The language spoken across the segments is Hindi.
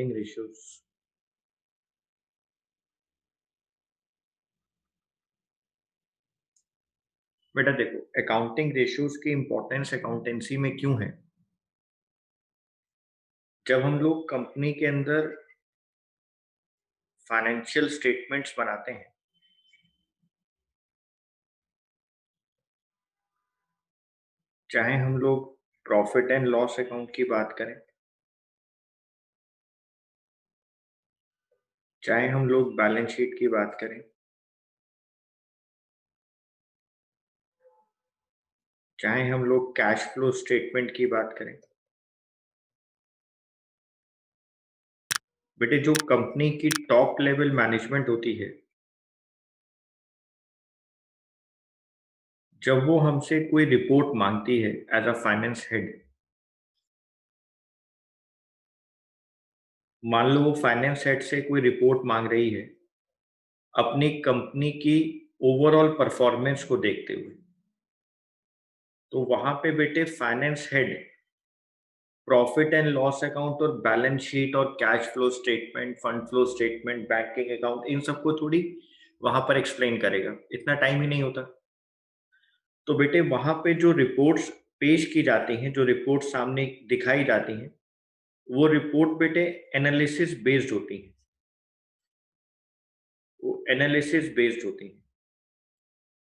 Accounting ratios. बेटा देखो, अकाउंटिंग रेशियोज की इंपॉर्टेंस अकाउंटेंसी में क्यों है? जब हम लोग कंपनी के अंदर फाइनेंशियल स्टेटमेंट्स बनाते हैं, चाहे हम लोग प्रॉफिट एंड लॉस अकाउंट की बात करें, चाहे हम लोग बैलेंस शीट की बात करें, चाहे हम लोग कैश फ्लो स्टेटमेंट की बात करें, बेटे जो कंपनी की टॉप लेवल मैनेजमेंट होती है, जब वो हमसे कोई रिपोर्ट मांगती है एज अ फाइनेंस हेड, मान लो वो फाइनेंस हेड से कोई रिपोर्ट मांग रही है अपनी कंपनी की ओवरऑल परफॉर्मेंस को देखते हुए, तो वहां पे बेटे finance head profit and loss account और बैलेंस शीट और cash flow statement, fund flow statement, banking account, इन सबको थोड़ी वहां पर एक्सप्लेन करेगा, इतना टाइम ही नहीं होता। तो बेटे वहां पे जो रिपोर्ट्स पेश की जाती हैं, जो रिपोर्ट सामने दिखाई जाती हैं, वो रिपोर्ट बेटे एनालिसिस बेस्ड होती हैं, वो एनालिसिस बेस्ड होती हैं,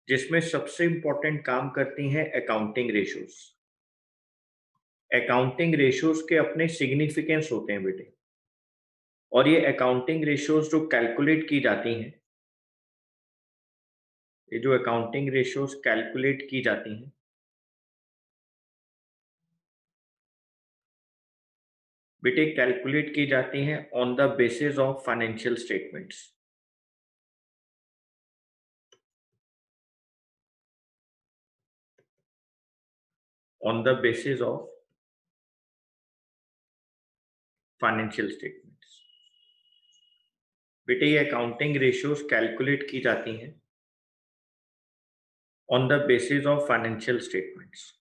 जिसमें सबसे इंपॉर्टेंट काम करती हैं अकाउंटिंग रेशियोज। अकाउंटिंग रेशियोज के अपने सिग्निफिकेंस होते हैं बेटे, और ये अकाउंटिंग रेशियोज जो कैलकुलेट की जाती हैं, ये जो अकाउंटिंग रेशियोज कैलकुलेट की जाती हैं, बेटे कैलकुलेट की जाती हैं on the basis of financial statements. On the basis of financial statements, बेटे ये अकाउंटिंग रेशियोज कैलकुलेट की जाती हैं on the basis of financial statements.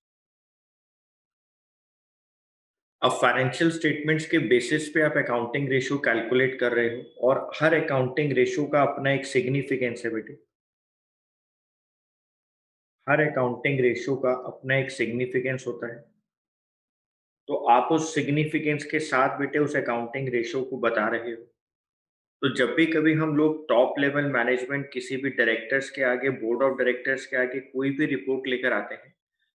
अब फाइनेंशियल स्टेटमेंट्स के बेसिस पे आप अकाउंटिंग रेशियो कैलकुलेट कर रहे हो, और हर अकाउंटिंग रेशियो का अपना एक सिग्निफिकेंस है बेटे, हर अकाउंटिंग रेशियो का अपना एक सिग्निफिकेंस होता है। तो आप उस सिग्निफिकेंस के साथ बेटे उस अकाउंटिंग रेशियो को बता रहे हो। तो जब भी कभी हम लोग टॉप लेवल मैनेजमेंट किसी भी डायरेक्टर्स के आगे, बोर्ड ऑफ डायरेक्टर्स के आगे कोई भी रिपोर्ट लेकर आते हैं,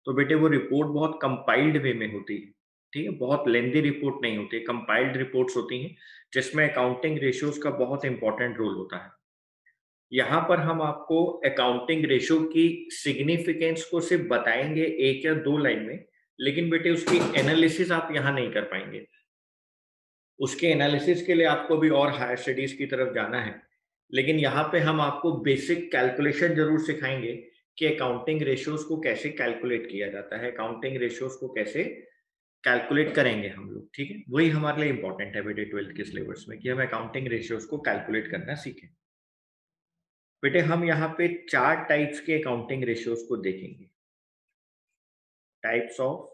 तो बेटे वो रिपोर्ट बहुत कंपाइल्ड वे में होती है, ठीक है, बहुत लेंदी रिपोर्ट नहीं होती, कंपाइल्ड रिपोर्ट्स होती हैं, जिसमें अकाउंटिंग रेशियोज का बहुत इंपॉर्टेंट रोल होता है। यहाँ पर हम आपको अकाउंटिंग रेशियो की सिग्निफिकेंस को सिर्फ बताएंगे एक या दो लाइन में, लेकिन बेटे उसकी एनालिसिस आप यहाँ नहीं कर पाएंगे। उसके एनालिसिस के लिए आपको भी और हायर स्टडीज की तरफ जाना है, लेकिन यहाँ पे हम आपको बेसिक कैलकुलेशन जरूर सिखाएंगे कि अकाउंटिंग रेशियोज को कैसे कैलकुलेट किया जाता है, अकाउंटिंग रेशियोज को कैसे कैलकुलेट करेंगे हम लोग, ठीक है। वही हमारे लिए इंपॉर्टेंट है बेटे 12th के सिलेबस में, कि हम अकाउंटिंग रेशियोज को कैलकुलेट करना सीखें। बेटे हम यहाँ पे 4 टाइप्स के अकाउंटिंग रेशियोज को देखेंगे। टाइप्स ऑफ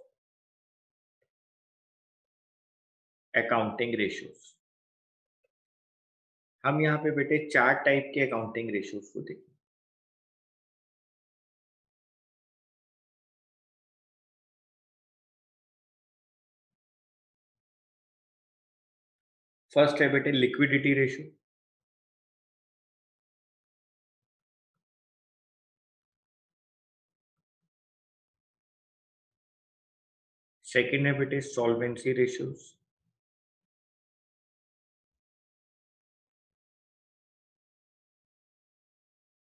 अकाउंटिंग रेशियोज, हम यहाँ पे बेटे 4 टाइप के अकाउंटिंग रेशियोज को देखेंगे। फर्स्ट है बेटे लिक्विडिटी रेशियो, सेकंड है बेटे सॉल्वेंसी रेशियोज,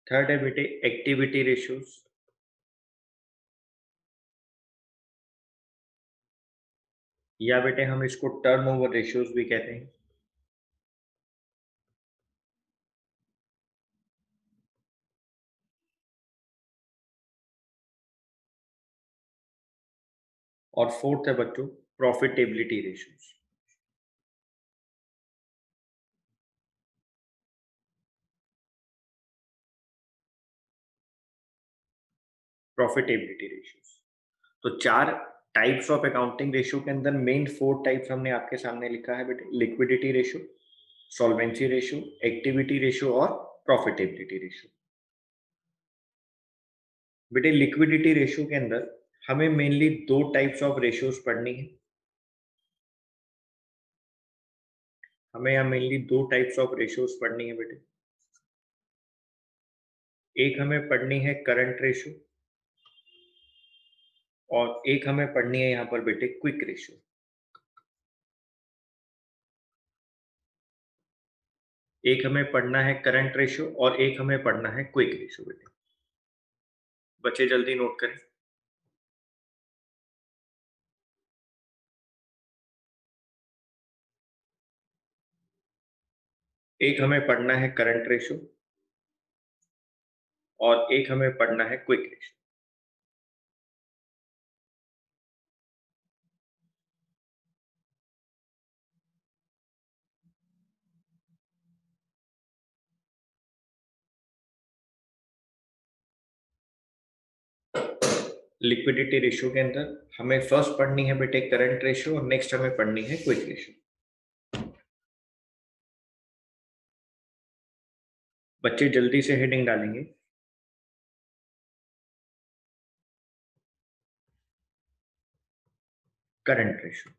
थर्ड है बेटे एक्टिविटी रेशियोज, या बेटे हम इसको टर्नओवर रेशियोज भी कहते हैं, और फोर्थ है बच्चों प्रॉफिटेबिलिटी रेशियोज। प्रॉफिटेबिलिटी रेशियोज, तो 4 टाइप्स ऑफ अकाउंटिंग रेशियो के अंदर मेन 4 टाइप्स हमने आपके सामने लिखा है बेटे, liquidity ratio, solvency ratio, activity ratio और प्रॉफिटेबिलिटी रेशियो। बेटे लिक्विडिटी रेशियो के अंदर हमें मेनली 2 टाइप्स ऑफ रेशियोज पढ़नी है। हमें यहाँ मेनली 2 टाइप्स ऑफ रेशियोज पढ़नी है बेटे। एक हमें पढ़नी है करंट रेशियो और एक हमें पढ़नी है यहाँ पर बेटे क्विक रेशियो। एक हमें पढ़ना है करंट रेशियो और एक हमें पढ़ना है क्विक रेशियो बेटे। बच्चे जल्दी नोट करें। एक हमें पढ़ना है करंट रेशियो और एक हमें पढ़ना है क्विक रेशियो। लिक्विडिटी रेशियो के अंदर हमें फर्स्ट पढ़नी है बेटे करंट रेशियो और नेक्स्ट हमें पढ़नी है क्विक रेशियो। बच्चे जल्दी से हेडिंग डालेंगे। Current ratio.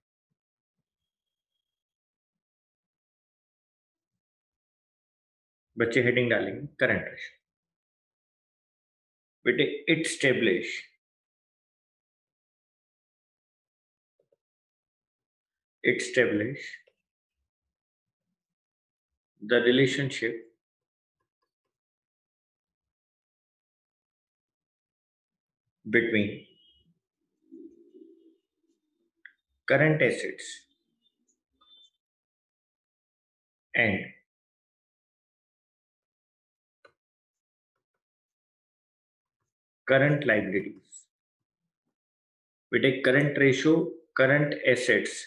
बच्चे हेडिंग डालेंगे करंट रेशियो। बेटे it establish the relationship between current assets and current liabilities। बेटे करंट रेशियो करंट एसेट्स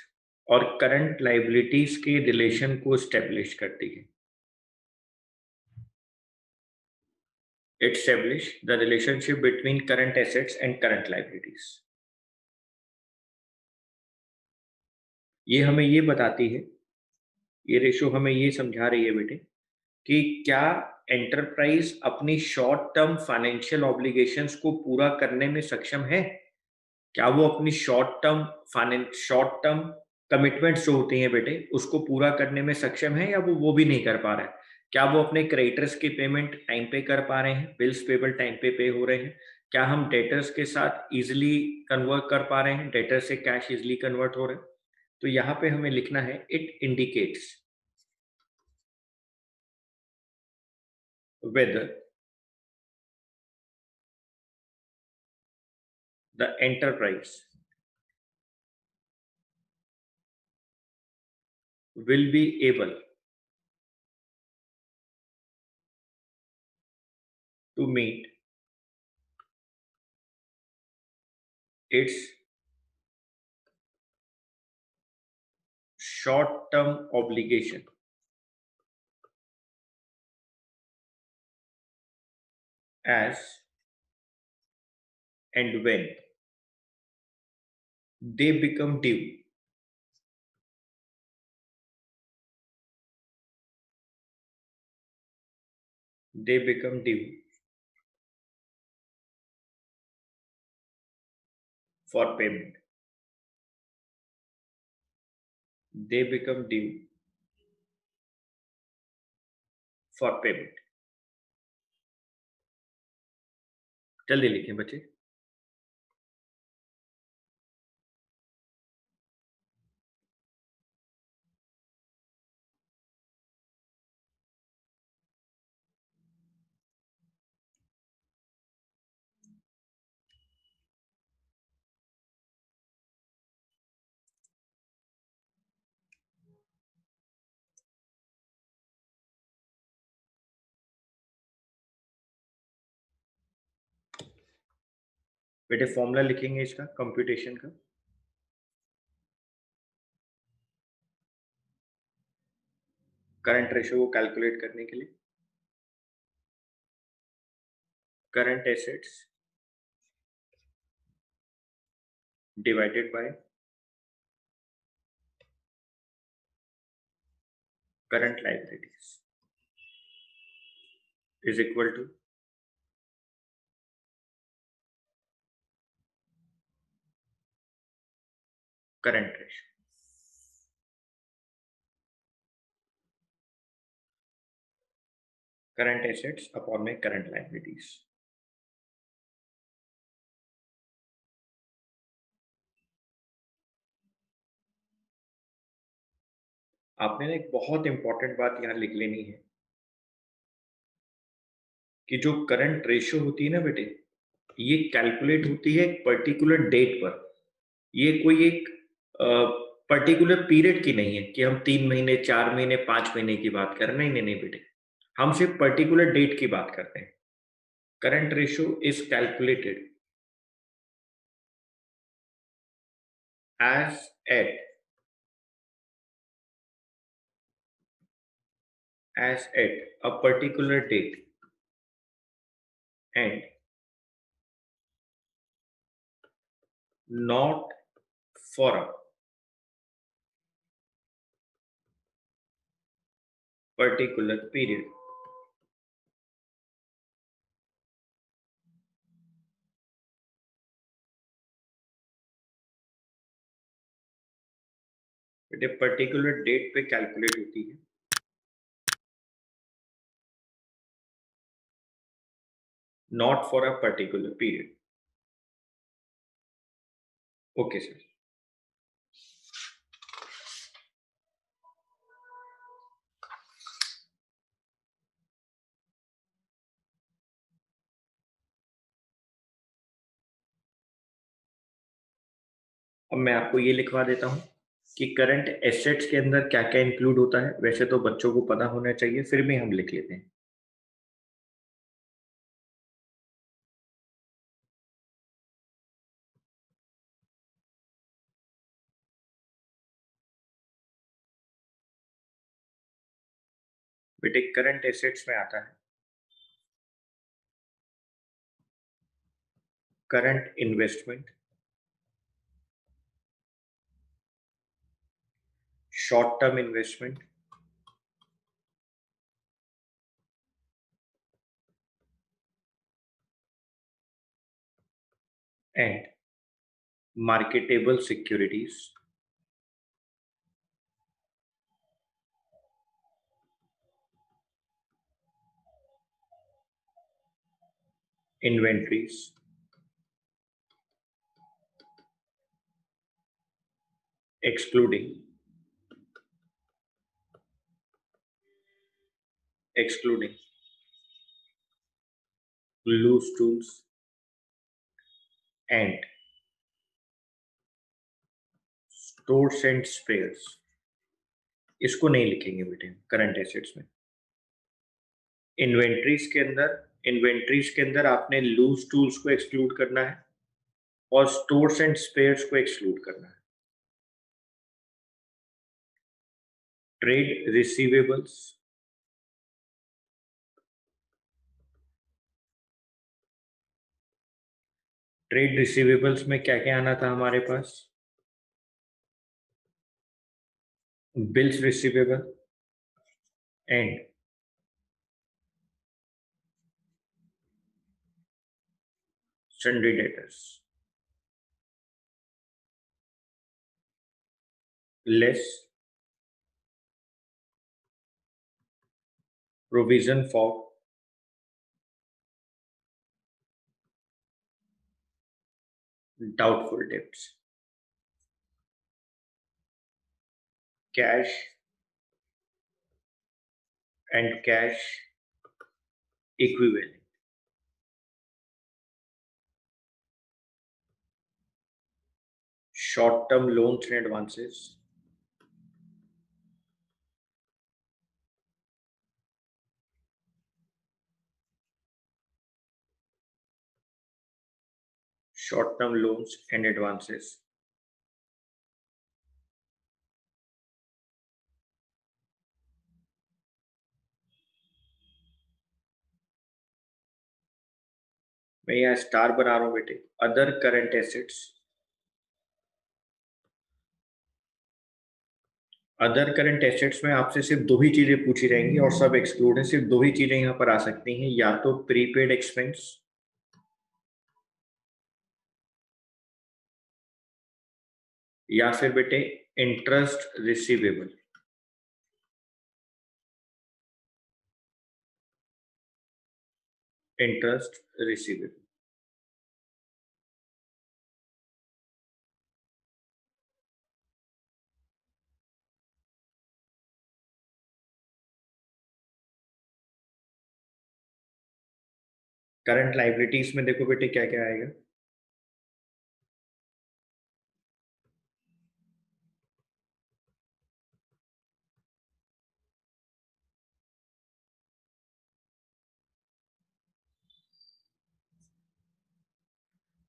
और करंट लाइबिलिटीज के रिलेशन को स्टेब्लिश करती है। It establish the relationship between current assets and current liabilities. ये हमें ये बताती है, ये रेशियो हमें ये समझा रही है बेटे कि क्या एंटरप्राइज अपनी शॉर्ट टर्म फाइनेंशियल ऑब्लिगेशंस को पूरा करने में सक्षम है। क्या वो अपनी शॉर्ट टर्म कमिटमेंट्स जो होती हैं बेटे उसको पूरा करने में सक्षम है या वो भी नहीं कर पा रहा है। क्या वो अपने क्रेडिटर्स की पेमेंट टाइम पे कर पा रहे हैं, बिल्स पेबल टाइम पे हो रहे हैं। क्या हम डेटर्स के साथ इजिली कन्वर्ट कर पा रहे हैं, डेटर से कैश इजिली कन्वर्ट हो रहे हैं। तो यहाँ पे हमें लिखना है it indicates whether the enterprise will be able to meet its short-term obligation as and when they become due they become due for payment they become due for payment। जल्दी लिखें बच्चे। बेटे फॉर्मूला लिखेंगे इसका कंप्यूटेशन का। करंट रेशियो को कैलकुलेट करने के लिए current assets divided by current liabilities is equal to current ratio. Current assets upon में करंट लाइबिलिटीज। आपने ना एक बहुत इंपॉर्टेंट बात यहाँ लिख लेनी है कि जो करंट रेशियो होती है ना बेटे, ये कैलकुलेट होती है एक पर्टिकुलर डेट पर। ये कोई एक पर्टिकुलर पीरियड की नहीं है कि हम 3 महीने, 4 महीने, 5 महीने की बात कर रहे हैं। नहीं नहीं नहीं बेटे, हम सिर्फ पर्टिकुलर डेट की बात करते हैं। Current ratio is calculated as at a particular date and not for a particular period। बेटे पर्टिकुलर डेट पे कैलकुलेट होती है, not for a particular period. Okay sir. अब मैं आपको ये लिखवा देता हूँ कि करंट एसेट्स के अंदर क्या क्या इंक्लूड होता है। वैसे तो बच्चों को पता होना चाहिए, फिर भी हम लिख लेते हैं। बेटे करंट एसेट्स में आता है current investment, short term investment, and marketable securities, inventories, excluding loose tools and stores and spares। इसको नहीं लिखेंगे बेटे करंट एसेट्स में। इन्वेंट्रीज के अंदर आपने लूज टूल्स को एक्सक्लूड करना है और स्टोर्स एंड स्पेयर्स को एक्सक्लूड करना है। ट्रेड रिसीवेबल्स, ट्रेड रिसीवेबल्स में क्या क्या आना था हमारे पास? Bills receivable and sundry debtors less provision for doubtful debts. Cash and cash equivalent, short term loans and advances, short term loans and advances, मैं यहाँ स्टार बना रहा हूँ बेटे। Other current assets other current assets में आपसे सिर्फ दो ही चीजें पूछी रहेंगी और सब एक्सक्लूड है, सिर्फ दो ही चीजें यहाँ पर आ सकती हैं, या तो प्रीपेड एक्सपेंस या फिर बेटे interest receivable. Interest receivable. Current liabilities में देखो बेटे क्या क्या आएगा।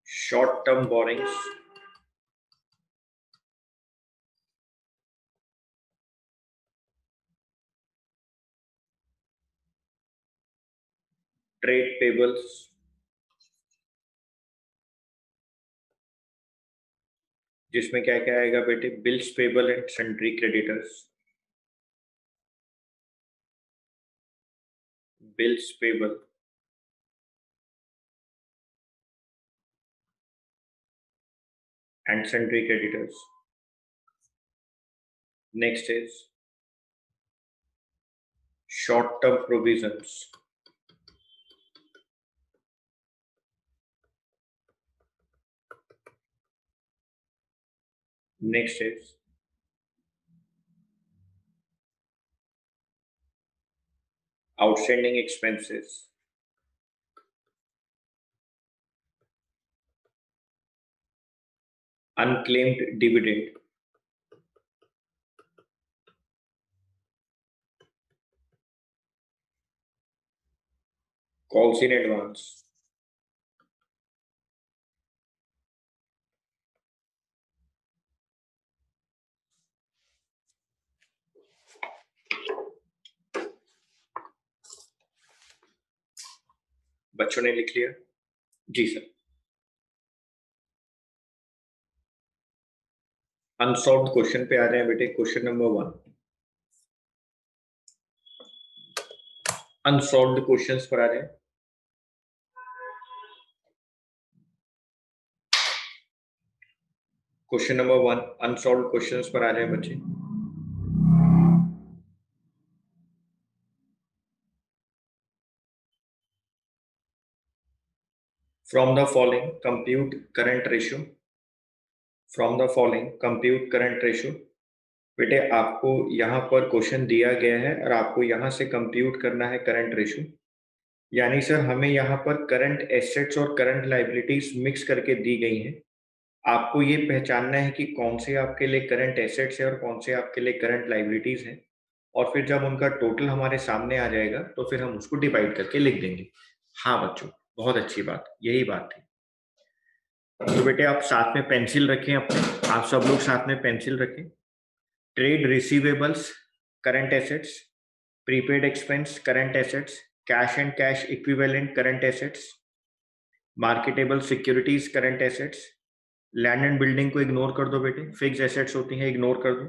Short term borrowings, trade payables, जिसमें क्या क्या आएगा बेटे, bills payable and sundry creditors. Bills payable and sundry creditors. Next is short term provisions. Next is outstanding expenses. Unclaimed dividend. Calls in advance. बच्चों ने लिख लिया? जी सर। अनसॉल्व्ड क्वेश्चन पे आ रहे हैं बेटे। क्वेश्चन नंबर 1, अनसॉल्व्ड क्वेश्चंस पर आ रहे हैं। क्वेश्चन नंबर 1 अनसॉल्व्ड क्वेश्चंस पर आ रहे हैं बच्चे। From the following compute current ratio. From the following compute current ratio. बेटे आपको यहाँ पर क्वेश्चन दिया गया है और आपको यहाँ से कंप्यूट करना है करंट रेशियो। यानी सर हमें यहाँ पर करंट एसेट्स और करंट लाइबिलिटीज मिक्स करके दी गई हैं। आपको ये पहचानना है कि कौन से आपके लिए करंट एसेट्स है और कौन से आपके लिए करंट लाइबिलिटीज हैं, और फिर जब उनका टोटल हमारे सामने आ जाएगा तो फिर हम उसको डिवाइड करके लिख देंगे। हाँ बच्चों, बहुत अच्छी बात, यही बात थी। तो बेटे आप साथ में पेंसिल रखें अपने, आप सब लोग साथ में पेंसिल रखें। Trade receivables current assets, prepaid expense current assets, cash and cash equivalent current assets, marketable securities current assets. Land and building को इग्नोर कर दो बेटे, फिक्स एसेट्स होती हैं, इग्नोर कर दो।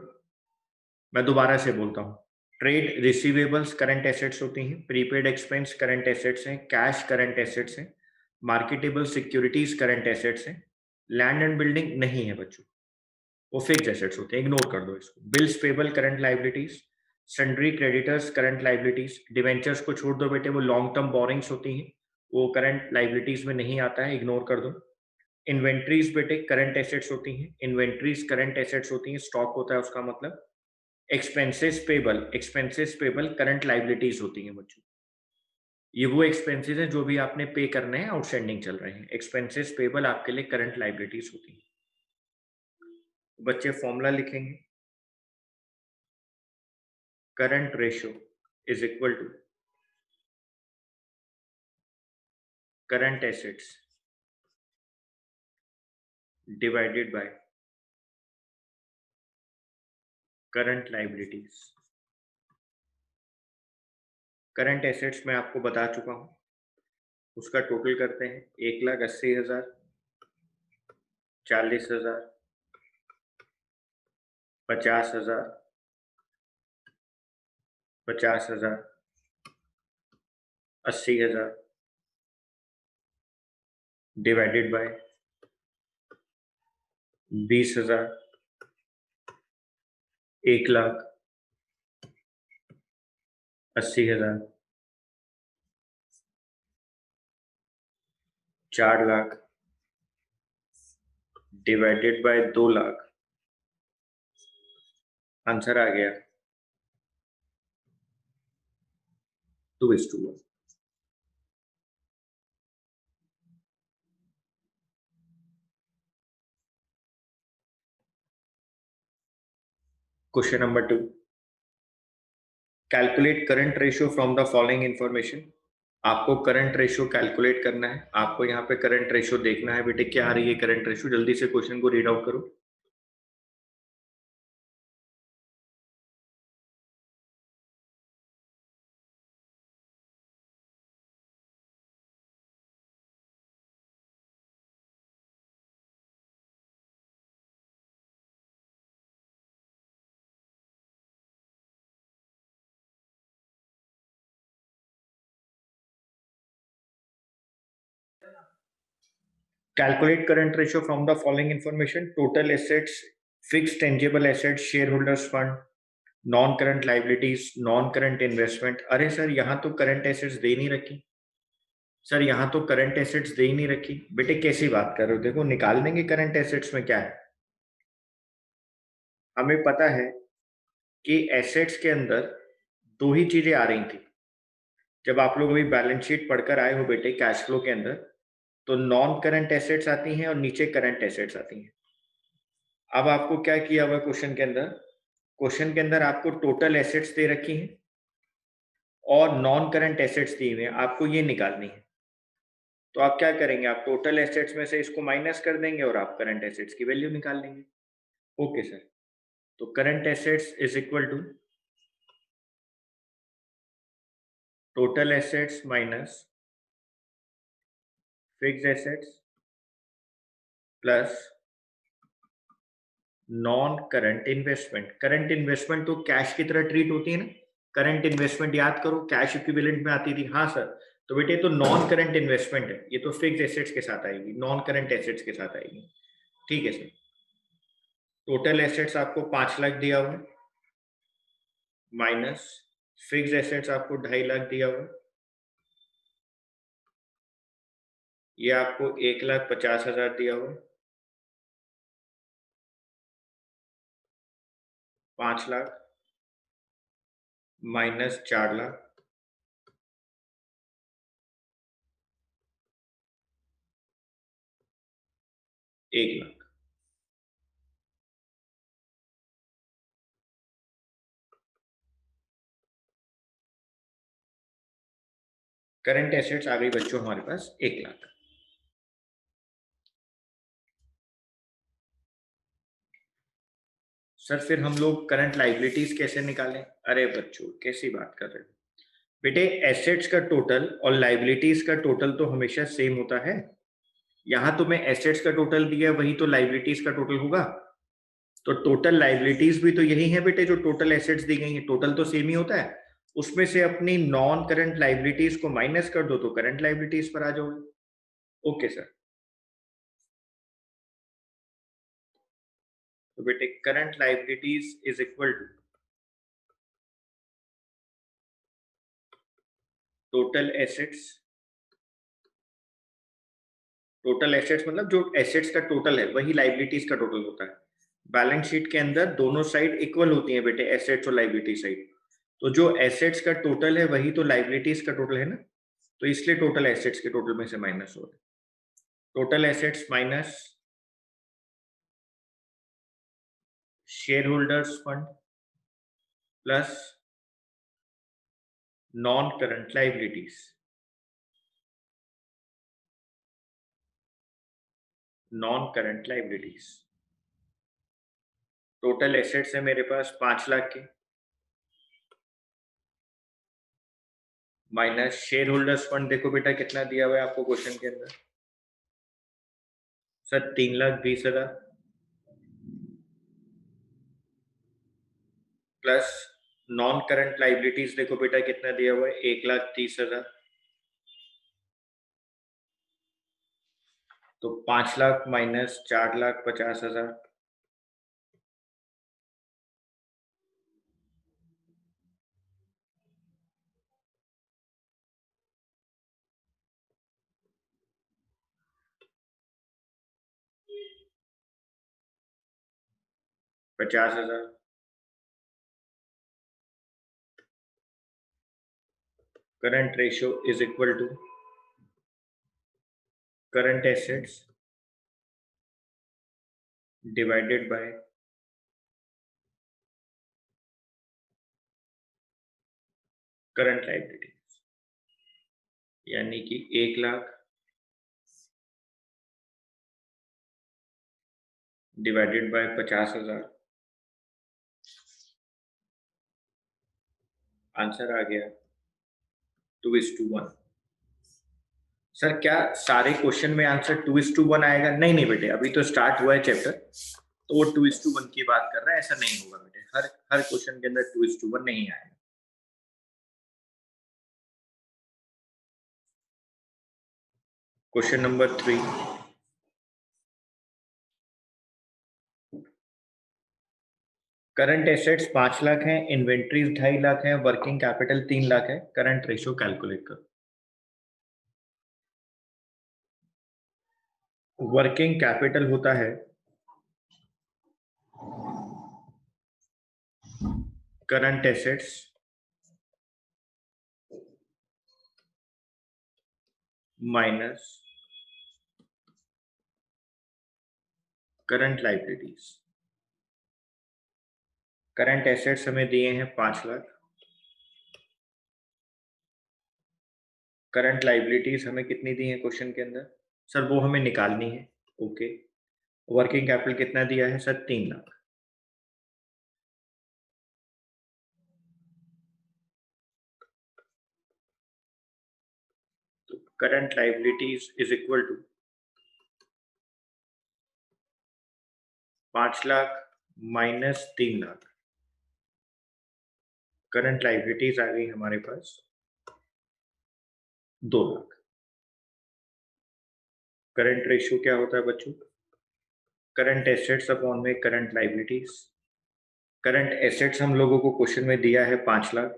मैं दोबारा से बोलता हूँ, ट्रेड रिसीवेबल्स करंट एसेट्स होती हैं, प्रीपेड एक्सपेंस करंट एसेट्स हैं, कैश करंट एसेट्स हैं, मार्केटेबल सिक्योरिटीज करंट एसेट्स हैं, लैंड एंड बिल्डिंग नहीं है बच्चों, वो फिक्स एसेट्स होते हैं, इग्नोर कर दो इसको। Bills payable current liabilities, sundry creditors current liabilities, debentures को छोड़ दो बेटे, वो लॉन्ग टर्म बोरिंग्स होती हैं, वो करंट लाइबिलिटीज में नहीं आता है, इग्नोर कर दो। इन्वेंट्रीज बेटे करंट एसेट्स होती हैं, इन्वेंट्रीज करंट एसेट्स होती हैं, स्टॉक होता है उसका मतलब। एक्सपेंसेस पेबल करंट लाइबिलिटीज होती हैं बच्चों। ये वो एक्सपेंसेस हैं जो भी आपने पे करने हैं, आउटस्टैंडिंग चल रहे हैं। एक्सपेंसेस पेबल आपके लिए करंट लाइबिलिटीज होती हैं। बच्चे फॉर्मूला लिखेंगे, current ratio is equal to current assets divided by current liabilities. Current assets मैं आपको बता चुका हूं, उसका टोटल करते हैं। 1,80,000, 40,000, 50,000, 50,000, 80,000 divided by 20,000, 1,00,000, 80,000, 4,00,000 divided by 2,00,000। Answer आ गया 2:1। Question number 2, calculate current ratio from the following information. आपको करंट रेशियो कैलकुलेट करना है। आपको यहाँ पे करंट रेशियो देखना है बेटे, क्या आ रही है करंट रेशियो। जल्दी से क्वेश्चन को रीड आउट करो। Calculate current ratio from the following information: total assets, fixed tangible assets, shareholders fund, non current liabilities, non current investment. अरे सर यहाँ तो करंट एसेट्स दे नहीं रखी। सर यहाँ तो करंट एसेट्स दे ही नहीं रखी। बेटे कैसी बात कर रहे हो? देखो निकाल देंगे करंट एसेट्स में क्या है। हमें पता है कि एसेट्स के अंदर दो ही चीजें आ रही थी। जब आप लोग अभी बैलेंस शीट पढ़कर आए हो बेटे कैश फ्लो के अंदर, तो नॉन करंट एसेट्स आती हैं और नीचे करंट एसेट्स आती हैं। अब आपको क्या किया हुआ क्वेश्चन के अंदर? क्वेश्चन के अंदर आपको टोटल एसेट्स दे रखी हैं और नॉन करंट एसेट्स दी हुई हैं, आपको ये निकालनी है। तो आप क्या करेंगे? आप टोटल एसेट्स में से इसको माइनस कर देंगे और आप करंट एसेट्स की वैल्यू निकाल लेंगे। Okay sir. तो current assets is equal to total assets minus fixed assets plus non current investment. Current investment तो कैश की तरह ट्रीट होती है ना। करंट इन्वेस्टमेंट याद करो, कैश इक्विवेलेंट में आती थी। हाँ सर। तो बेटे तो नॉन करंट इन्वेस्टमेंट है, ये तो फिक्स्ड एसेट्स के साथ आएगी, नॉन करंट एसेट्स के साथ आएगी। ठीक है सर। टोटल एसेट्स आपको 5,00,000 दिया हुआ है, माइनस फिक्स्ड एसेट्स आपको 2.5 लाख दिया हुआ है, ये आपको 1,50,000 दिया हुआ है, 5,00,000 माइनस 4,00,000, 1,00,000। करंट एसेट्स आ गई बच्चों हमारे पास 1,00,000। सर फिर हम लोग करंट लाइबिलिटीज कैसे निकालें? अरे बच्चों कैसी बात कर रहे हो बेटे, एसेट्स का टोटल और लाइबिलिटीज का टोटल तो हमेशा सेम होता है। यहां तो मैं एसेट्स का टोटल दिया, वही तो लाइबिलिटीज का टोटल होगा। तो टोटल लाइबिलिटीज भी तो यही है बेटे जो टोटल एसेट्स दी गई है, टोटल तो सेम ही होता है। उसमें से अपनी नॉन करंट लाइबिलिटीज को माइनस कर दो तो करंट लाइबिलिटीज पर आ जाओगे। Okay sir. तो बेटे current liabilities is equal to total assets. Total assets मतलब जो एसेट्स का टोटल है वही लाइबिलिटीज का टोटल होता है। बैलेंस शीट के अंदर दोनों साइड इक्वल होती है बेटे, एसेट्स और लाइबिलिटी साइड। तो जो एसेट्स का टोटल है वही तो लाइबिलिटीज का टोटल है ना। तो इसलिए टोटल एसेट्स के टोटल में से माइनस हो रहा है। Total assets minus share holders fund plus non current liabilities. Non current liabilities. Total assets है मेरे पास 5,00,000 के, माइनस शेयर होल्डर्स फंड। देखो बेटा कितना दिया हुआ है आपको क्वेश्चन के अंदर? Sir 3,20,000 plus non current liabilities देखो बेटा कितना दिया हुआ है, 1,30,000। तो 5 lakh minus 4,50,000, 50,000। Current ratio is equal to current assets divided by current liability, यानी कि 1,00,000 डिवाइडेड बाय 50,000। आंसर आ गया 2:1। सर क्या सारे क्वेश्चन में आंसर 2:1 आएगा? नहीं नहीं बेटे, अभी तो स्टार्ट हुआ है चैप्टर, तो वो 2:1 की बात कर रहा है, ऐसा नहीं होगा बेटे। हर हर क्वेश्चन के अंदर 2:1 नहीं आएगा। Question number 3, current assets 5 lakh है, इन्वेंट्रीज 2.5 लाख है, वर्किंग कैपिटल 3 लाख है, करंट रेशियो कैलकुलेट करो। वर्किंग कैपिटल होता है current assets minus current liabilities. Current assets हमें दिए हैं 5 लाख, करंट लाइबिलिटीज हमें कितनी दी है क्वेश्चन के अंदर? सर वो हमें निकालनी है। ओके, वर्किंग कैपिटल कितना दिया है सर? 3 लाख। तो current liabilities is equal to 5 lakh minus 3 lakh. Current liabilities आ गई हमारे पास 2 लाख। करंट रेशियो क्या होता है बच्चों? करंट एसेट्स अपॉन में करंट लाइबिलिटीज। करंट एसेट्स हम लोगों को क्वेश्चन में दिया है 5 लाख,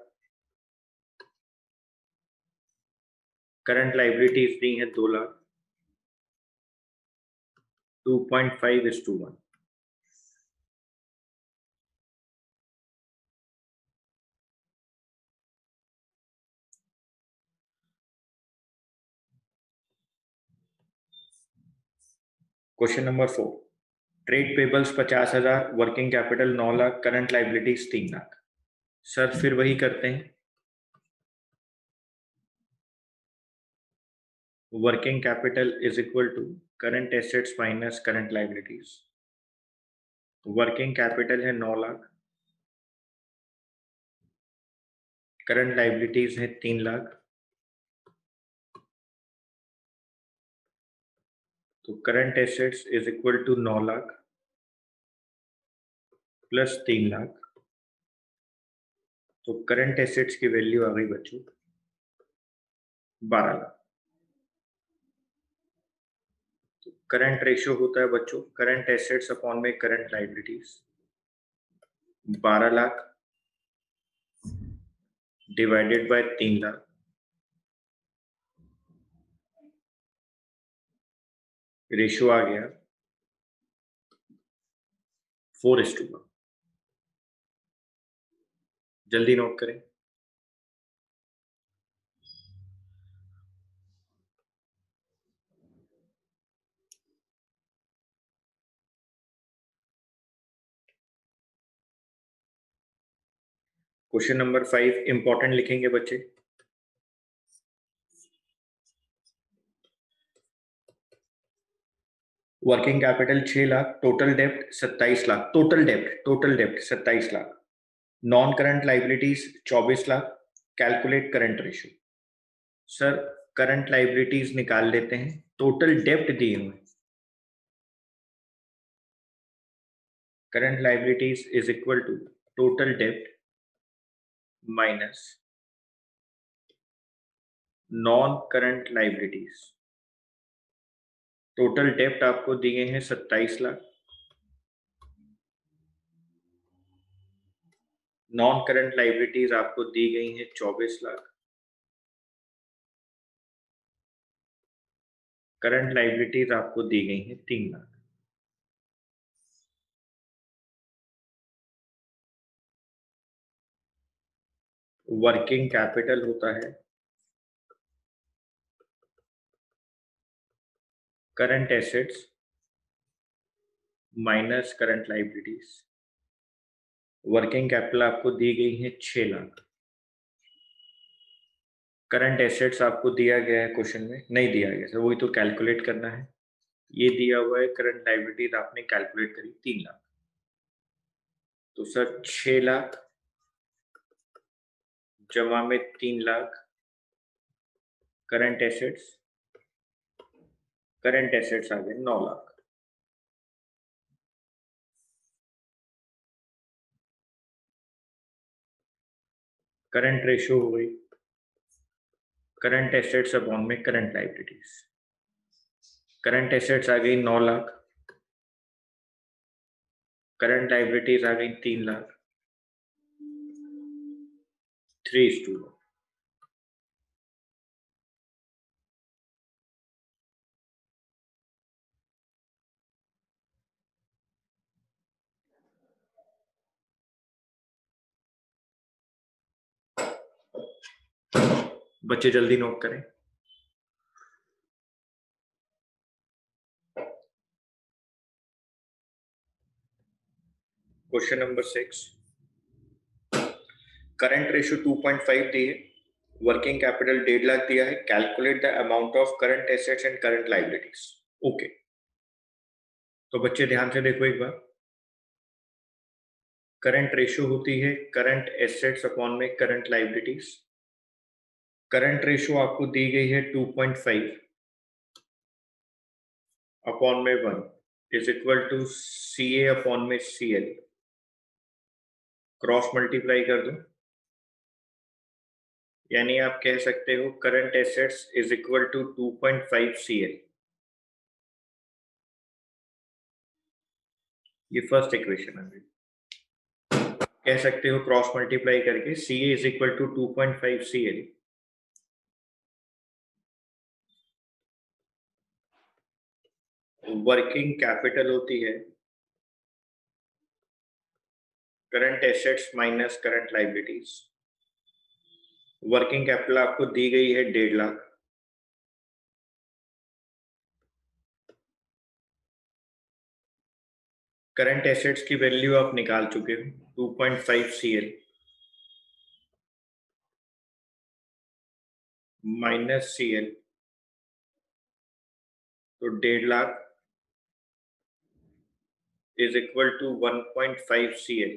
करंट लाइबिलिटीज दी है 2 lakh. 2.5:1। Question number 4, trade payables 50,000, working capital 9 lakh, current liabilities 3 lakh. Sir फिर वही करते हैं, working capital is equal to current assets minus current liabilities. Working capital है 9 लाख, करंट लाइबिलिटीज है 3 लाख। तो current assets is equal to 9 lakh plus 3 lakh. तो करंट एसेट्स की वैल्यू आ गई बच्चों 12 लाख। तो करंट रेशियो होता है बच्चों करंट एसेट्स अपॉन में current liabilities. 12 lakh divided by 3 lakh, ratio आ गया 4:1। जल्दी नोट करें। क्वेश्चन नंबर 5 इंपॉर्टेंट लिखेंगे बच्चे। वर्किंग कैपिटल 6 लाख, टोटल डेप्ट 27 लाख, टोटल डेप्ट 27 lakh, non current liabilities 24 lakh. Calculate current ratio. Sir current liabilities निकाल लेते हैं, टोटल डेप्ट दिए हुए, current liabilities is equal to total dept minus non current liabilities. Total डेप्ट आपको दिए हैं 27 लाख, नॉन करंट लाइबिलिटीज आपको दी गई हैं 24 लाख, करंट लाइबिलिटीज आपको दी गई हैं 3 लाख। वर्किंग कैपिटल होता है current assets minus current liabilities. Working capital आपको दी गई है 6 लाख। करंट एसेट्स आपको दिया गया है, क्वेश्चन में नहीं दिया गया सर, वही तो कैलकुलेट करना है। ये दिया हुआ है करंट लाइबिलिटीज आपने कैलकुलेट करी 3 लाख। तो सर 6 लाख जमा में 3 lakh current assets, current assets आ गए 9 लाख। करंट रेशियो हो गई करंट एसेट्स अपॉन में करंट लाइबिलिटीज। करंट एसेट्स आ गई 9 लाख, करंट लाइबिलिटीज आ गई 3 लाख, 3:1। बच्चे जल्दी नोट करें। क्वेश्चन नंबर 6, करंट रेशियो 2.5 दी है, वर्किंग कैपिटल 1.5 लाख दिया है, calculate the amount of current assets and current liabilities. Okay, तो बच्चे ध्यान से देखो एक बार। करंट रेशियो होती है करंट एसेट्स अपॉन में करंट लाइबिलिटीज। करंट रेशियो आपको दी गई है 2.5 अपॉन में 1 is equal to CA upon में CL। क्रॉस मल्टीप्लाई कर दो, यानी आप कह सकते हो current assets is equal to 2.5 CL। ये फर्स्ट इक्वेशन है। कह सकते हो क्रॉस मल्टीप्लाई करके CA is equal to 2.5 CL। Working capital होती है current assets minus current liabilities. Working capital आपको दी गई है 1.5 लाख, करंट एसेट्स की वैल्यू आप निकाल चुके हो 2.5 CL माइनस CL, तो 1.5 lakh is equal to 1.5 CL।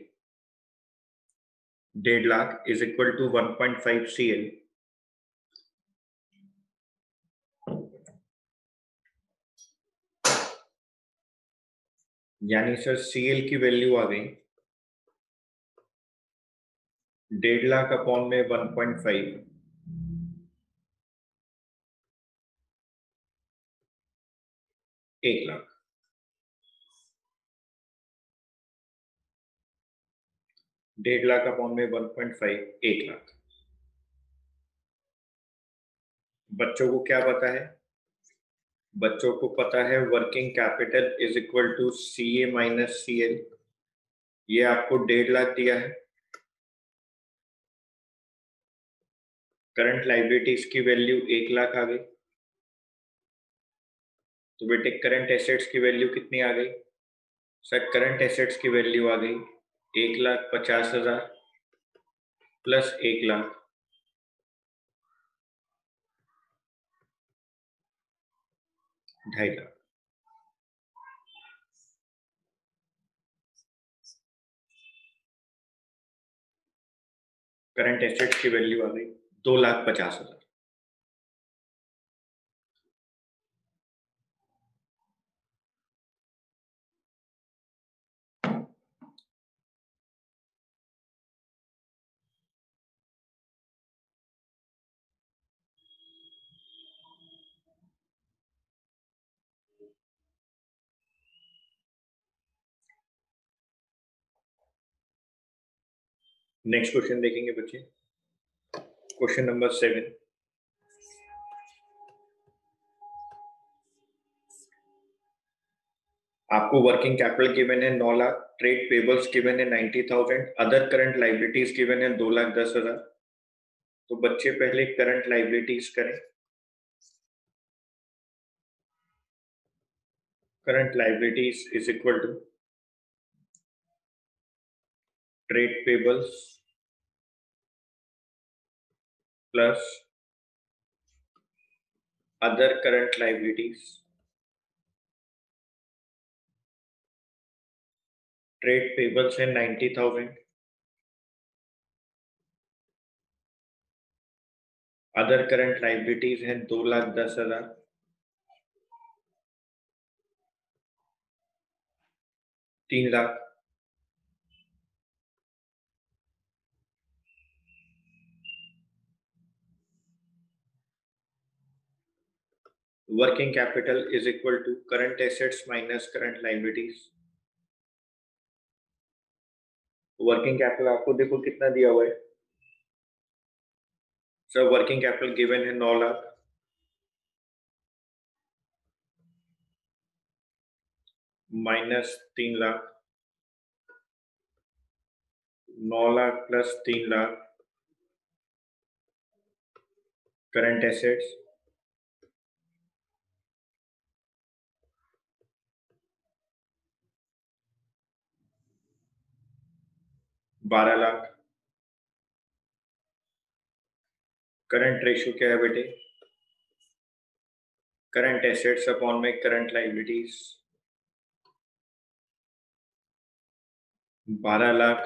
1.5 lakh is equal to 1.5 CL। यानी सर CL की वैल्यू आ गई 1.5 लाख अपॉन में 1.5, 1 लाख। 1.5 लाख अपॉन में 1.5, 1 लाख। बच्चों को क्या पता है? बच्चों को पता है working capital is equal to CA minus CL। ये आपको 1.5 लाख दिया है। करंट लाइबिलिटीज की वैल्यू 1 लाख आ गई, तो बेटे करंट एसेट्स की वैल्यू कितनी आ गई? सर करंट एसेट्स की वैल्यू आ गई 1,50,000 plus 1 lakh, 2.5 lakh. Current assets की वैल्यू आ गई 2,50,000। नेक्स्ट क्वेश्चन देखेंगे बच्चे, क्वेश्चन नंबर 7। आपको वर्किंग कैपिटल गिवन है 9 लाख, ट्रेड पेबल्स गिवन है 90,000, अदर करंट लाइबिलिटीज गिवन है 2,10,000। तो बच्चे पहले करंट लाइबिलिटीज करें। Current liabilities is equal to trade payables plus other current liabilities. Trade payables है 90,000, अदर करंट लाइबिलिटीज है 2,10,000, 3,00,000। Working capital is equal to current assets minus current liabilities. Working capital आपको देखो कितना दिया हुआ है सर। वर्किंग कैपिटल गिवन है 9 lakh minus 3,00,000, 9 lakh plus 3,00,000 current assets, 12,00,000। Current ratio क्या है बेटे? करंट एसेट्स अपॉन में current liabilities. 12,00,000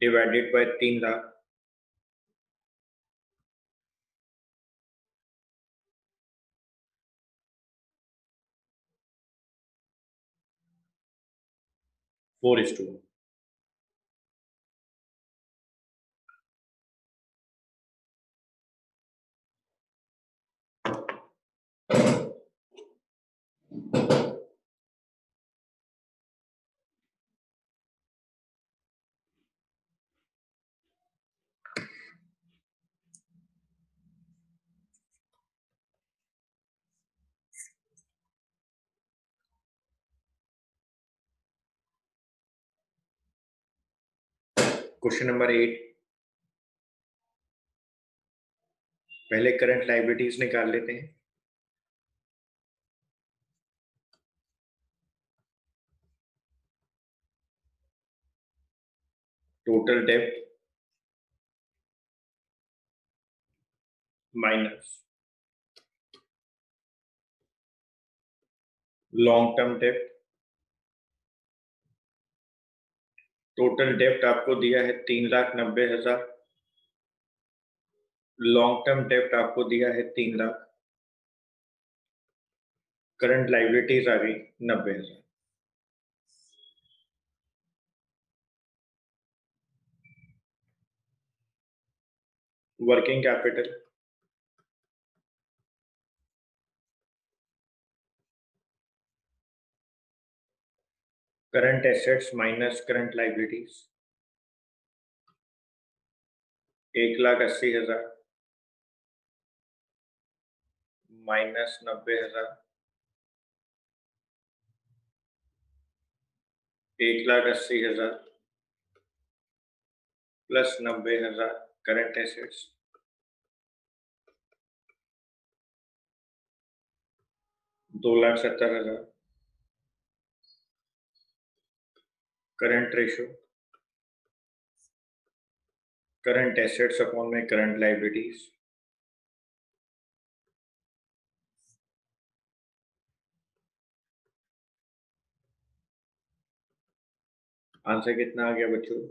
divided by 3,00,000, 4:1। Question number 8। पहले करंट लाइबिलिटीज निकाल लेते हैं। टोटल डेब्ट माइनस लॉन्ग टर्म डेब्ट। टोटल डेब्ट आपको दिया है 3,90,000, लॉन्ग टर्म डेब्ट आपको दिया है 3,00,000, करंट लाइबिलिटीज आ गई 90,000। Working capital current assets minus current liabilities, 1,80,000 minus 90,000, 1,80,000 plus 90,000 current assets, 2,70,000। Current ratio current assets upon में करंट लाइबिलिटीज। आंसर कितना आ गया बच्चों?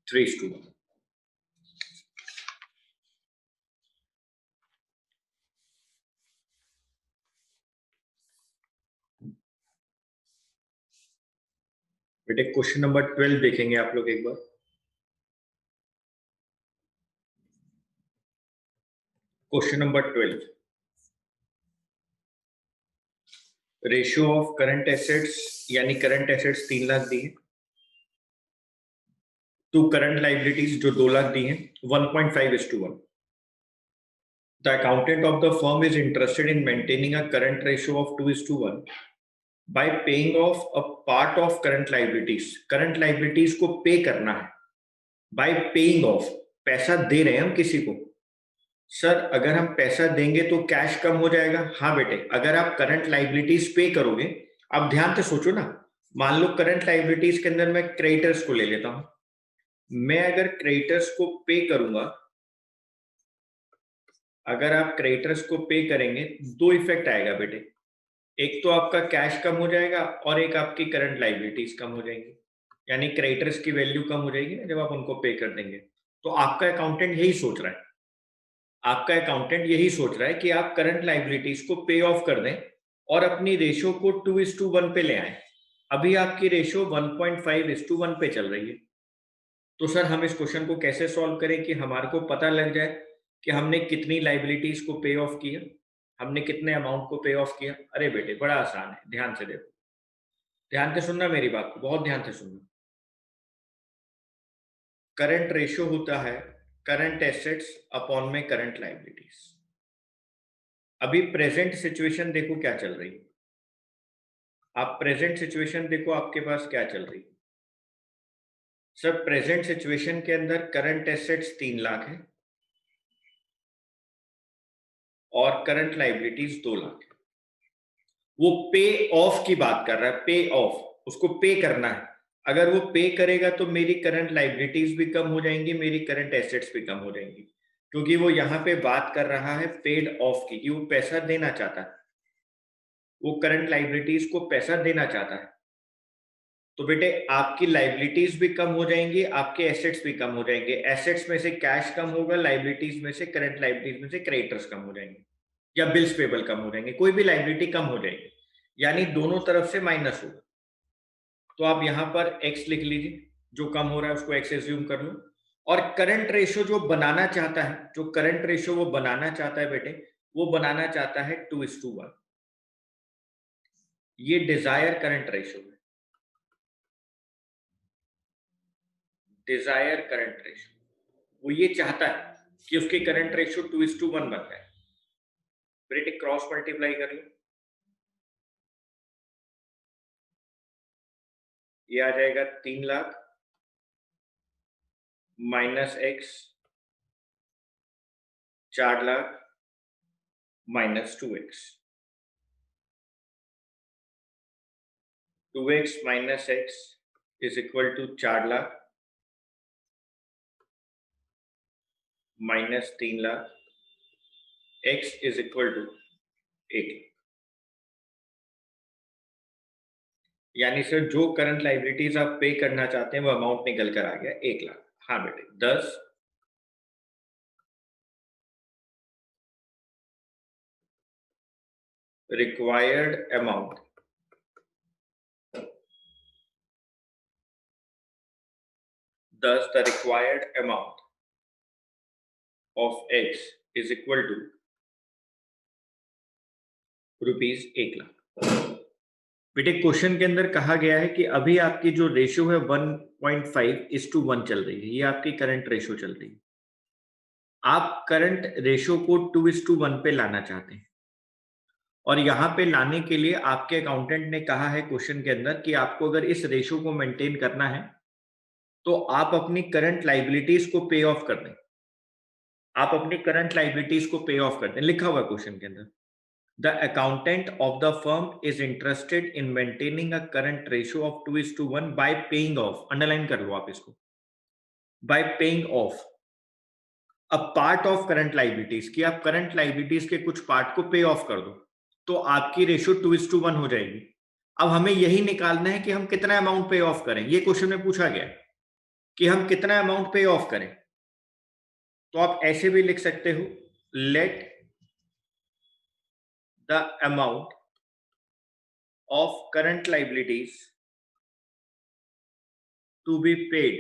3:1। बेटे क्वेश्चन नंबर 12 देखेंगे आप लोग एक बार। Question number 12, ratio of current assets, यानी करंट एसेट्स 3,00,000 दी है, टू करंट लाइबिलिटीज जो 2 लाख दी हैं 1.5:1. The accountant of the firm is interested in maintaining a current ratio of 2:1 by paying off a part of current liabilities. Current liabilities को पे करना है by paying off. पैसा दे रहे हैं हम किसी को. सर अगर हम पैसा देंगे तो कैश कम हो जाएगा. हाँ बेटे, अगर आप करंट लाइबिलिटीज पे करोगे, आप ध्यान से सोचो ना, मान लो करंट लाइबिलिटीज के अंदर मैं क्रेडिटर्स को ले लेता हूं. मैं अगर क्रेडिटर्स को पे करूंगा, अगर आप क्रेडिटर्स को पे करेंगे, दो इफेक्ट आएगा बेटे. एक तो आपका कैश कम हो जाएगा और एक आपकी करंट लाइबिलिटीज कम हो जाएंगी. यानी क्रेडिटर्स की वैल्यू कम हो जाएगी ना जब आप उनको पे कर देंगे. तो आपका अकाउंटेंट यही सोच रहा है, आपका अकाउंटेंट यही सोच रहा है कि आप करंट लाइबिलिटीज को पे ऑफ कर दें और अपनी रेशियो को 2:1 पे ले आए. अभी आपकी रेशियो 1.5:1 पे चल रही है. तो सर हम इस क्वेश्चन को कैसे सॉल्व करें कि हमारे को पता लग जाए कि हमने कितनी लाइबिलिटीज को पे ऑफ किया, हमने कितने अमाउंट को पे ऑफ किया. अरे बेटे बड़ा आसान है, ध्यान से देखो, ध्यान से सुनना मेरी बात को, बहुत ध्यान से सुनना. करंट रेशियो होता है करंट एसेट्स अपॉन में करंट लाइबिलिटीज. अभी प्रेजेंट सिचुएशन देखो क्या चल रही है. आप प्रेजेंट सिचुएशन देखो, आपके पास क्या चल रही है. सर प्रेजेंट सिचुएशन के अंदर करंट एसेट्स 3 लाख है और करंट लाइबिलिटीज 2 लाख है. वो पे ऑफ की बात कर रहा है, पे ऑफ, उसको पे करना है. अगर वो पे करेगा तो मेरी करंट लाइबिलिटीज भी कम हो जाएंगी, मेरी करंट एसेट्स भी कम हो जाएंगी, क्योंकि वो यहाँ पे बात कर रहा है पेड ऑफ की, कि वो पैसा देना चाहता है, वो करंट लाइबिलिटीज को पैसा देना चाहता है. तो बेटे आपकी लाइबिलिटीज भी कम हो जाएंगी, आपके एसेट्स भी कम हो जाएंगे. एसेट्स में से कैश कम होगा, लाइबिलिटीज में से, करंट लाइबिलिटीज में से क्रेडिटर्स कम हो जाएंगे या बिल्स पेबल कम हो जाएंगे, कोई भी लाइबिलिटी कम हो जाएगी, यानी दोनों तरफ से माइनस होगा. तो आप यहां पर x लिख लीजिए, जो कम हो रहा है उसको x एज्यूम कर लो. और करंट रेशियो जो बनाना चाहता है, जो करंट रेशियो वो बनाना चाहता है बेटे, वो बनाना चाहता है 2:1. ये डिजायर करंट रेशियो है, डिजायर करंट रेशियो. वो ये चाहता है कि उसकी करंट रेशियो 2:1 बन जाए. बेटे क्रॉस मल्टीप्लाई कर लो, ये आ जाएगा 3 lakh minus x 4 lakh minus 2x. 2x minus x is equal to 4 lakh minus 3 lakh, x is equal to 8. यानी सर जो करंट लाइबिलिटीज आप पे करना चाहते हैं वो अमाउंट निकल कर आ गया 1 लाख. हाँ बेटे 10 required amount thus the required amount of x is equal to rupees 1 lakh. बेटे क्वेश्चन के अंदर कहा गया है कि अभी आपकी जो रेशियो है 1.5:1 चल रही है, ये आपकी करंट रेशियो चल रही है. आप करंट रेशियो को 2:1 पे लाना चाहते हैं और यहां पे लाने के लिए आपके अकाउंटेंट ने कहा है क्वेश्चन के अंदर कि आपको अगर इस रेशियो को मेंटेन करना है तो आप अपनी करंट लाइबिलिटीज को पे ऑफ कर दें. आप अपनी करंट लाइबिलिटीज को पे ऑफ कर दें, लिखा हुआ क्वेश्चन के अंदर. The accountant of the firm is interested in maintaining a current ratio of 2:1 by paying off, underline कर लो आप इसको, by paying off a part of current liabilities, कि आप current liabilities के कुछ पार्ट को पे ऑफ कर दो तो आपकी रेशियो 2:1 हो जाएगी. अब हमें यही निकालना है कि हम कितना अमाउंट पे ऑफ करें. ये क्वेश्चन में पूछा गया कि हम कितना अमाउंट पे ऑफ करें. तो आप ऐसे भी लिख सकते हो, late the amount of current liabilities to be paid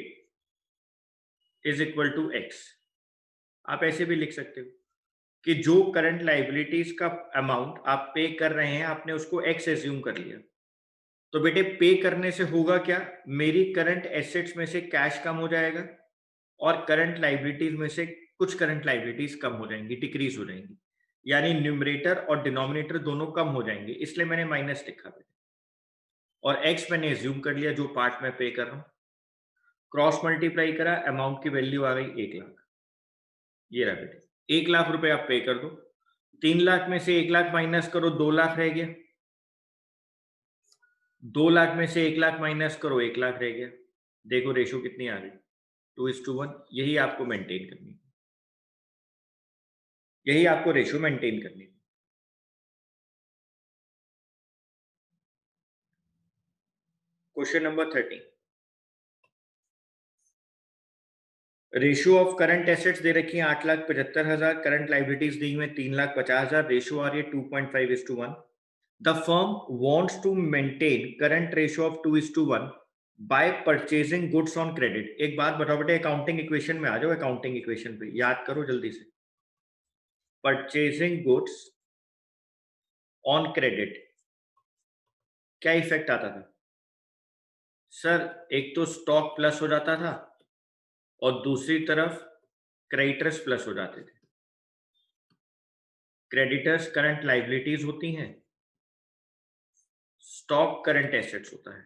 is equal to x. आप ऐसे भी लिख सकते हो कि जो करंट लाइबिलिटीज का अमाउंट आप पे कर रहे हैं, आपने उसको x एज्यूम कर लिया, तो बेटे पे करने से होगा क्या, मेरी करंट एसेट्स में से कैश कम हो जाएगा और करंट लाइबिलिटीज में से कुछ करंट लाइबिलिटीज कम हो जाएंगी, डिक्रीज हो जाएंगी, यानी न्यूमरेटर और डिनोमिनेटर दोनों कम हो जाएंगे, इसलिए मैंने माइनस लिखा बेटे। और एक्स मैंने एज्यूम कर लिया जो पार्ट मैं पे कर रहा हूं, क्रॉस मल्टीप्लाई करा, अमाउंट की वैल्यू आ गई 1 लाख। ये रहा बेटे 1 लाख रुपए आप पे कर दो, 3 लाख में से 1 लाख माइनस करो, 2 लाख रह गया, 2 लाख में से 1 लाख माइनस करो, 1 लाख रह गया। देखो रेशो कितनी आ गई, 2:1। यही आपको मेंटेन करनी है, यही आपको रेशो मेंटेन करनी है। Question number 13, ratio of current assets दे रखी है 8,75,000, करंट लाइबिलिटीज दी हुई 3,50,000, रेशियो आ रही है 2.5:1। The firm wants to maintain current ratio of 2:1 by purchasing goods on credit. एक बात बताओ बेटे, अकाउंटिंग इक्वेशन में आ जाओ, अकाउंटिंग इक्वेशन पे याद करो जल्दी से। परचेजिंग गुड्स ऑन क्रेडिट क्या इफेक्ट आता था सर, एक तो स्टॉक प्लस हो जाता था और दूसरी तरफ क्रेडिटर्स प्लस हो जाते थे। क्रेडिटर्स करंट लाइबिलिटीज होती हैं, स्टॉक करंट एसेट्स होता है।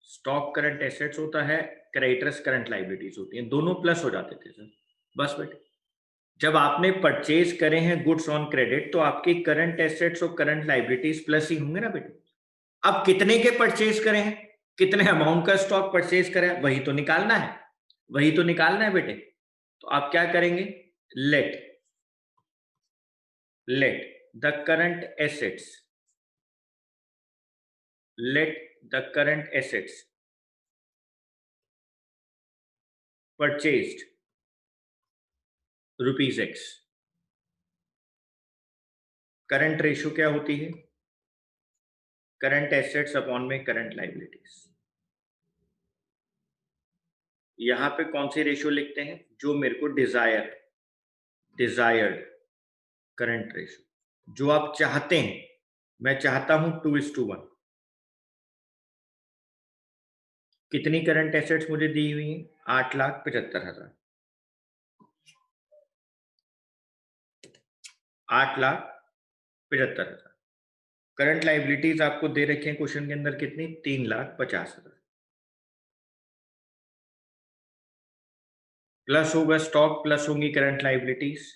स्टॉक करंट एसेट्स होता है, क्रेडिटर्स करंट लाइबिलिटीज होती हैं, दोनों प्लस हो जाते थे सर। बस बेटे, जब आपने परचेज करे हैं गुड्स ऑन क्रेडिट तो आपकी करंट एसेट्स और करंट लाइबिलिटीज प्लस ही होंगे ना बेटे। अब कितने के परचेज करे हैं, कितने अमाउंट का स्टॉक परचेज करे हैं, वही तो निकालना है, वही तो निकालना है बेटे। तो आप क्या करेंगे, let the current assets, let the current assets purchased rupees x. Current ratio क्या होती है, करंट एसेट्स अपॉन में करंट लाइबिलिटीज। यहां पे कौन सी रेशियो लिखते हैं, जो मेरे को डिजायर्ड करंट रेशियो, जो आप चाहते हैं। मैं चाहता हूं 2:1। कितनी करंट एसेट्स मुझे दी हुई है, 8,75,000, 8,75,000। करंट लाइबिलिटीज आपको दे रखे हैं क्वेश्चन के अंदर कितनी, 3,50,000। प्लस होगा स्टॉक, प्लस होंगी current liabilities,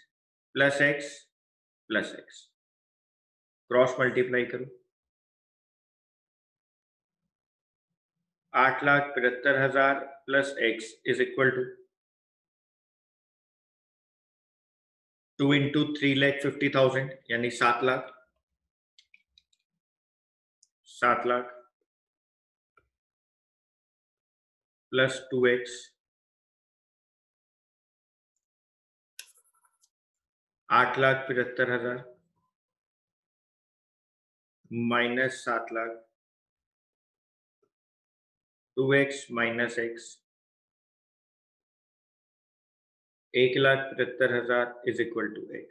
plus x, cross multiply करो, 8,75,000 plus x is equal to 2 into 3,50,000 यानी 7 lakh, 7 lakh plus 2x, 8,75,000 minus 7 lakh, 2x minus x, 1,75,000 is equal to x।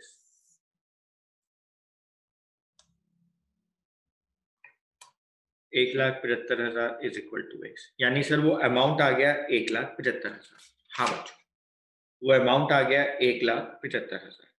1,75,000 is equal to x, यानी सर वो अमाउंट आ गया 1,75,000। हाँ बच्चों, वो अमाउंट आ गया 1,75,000।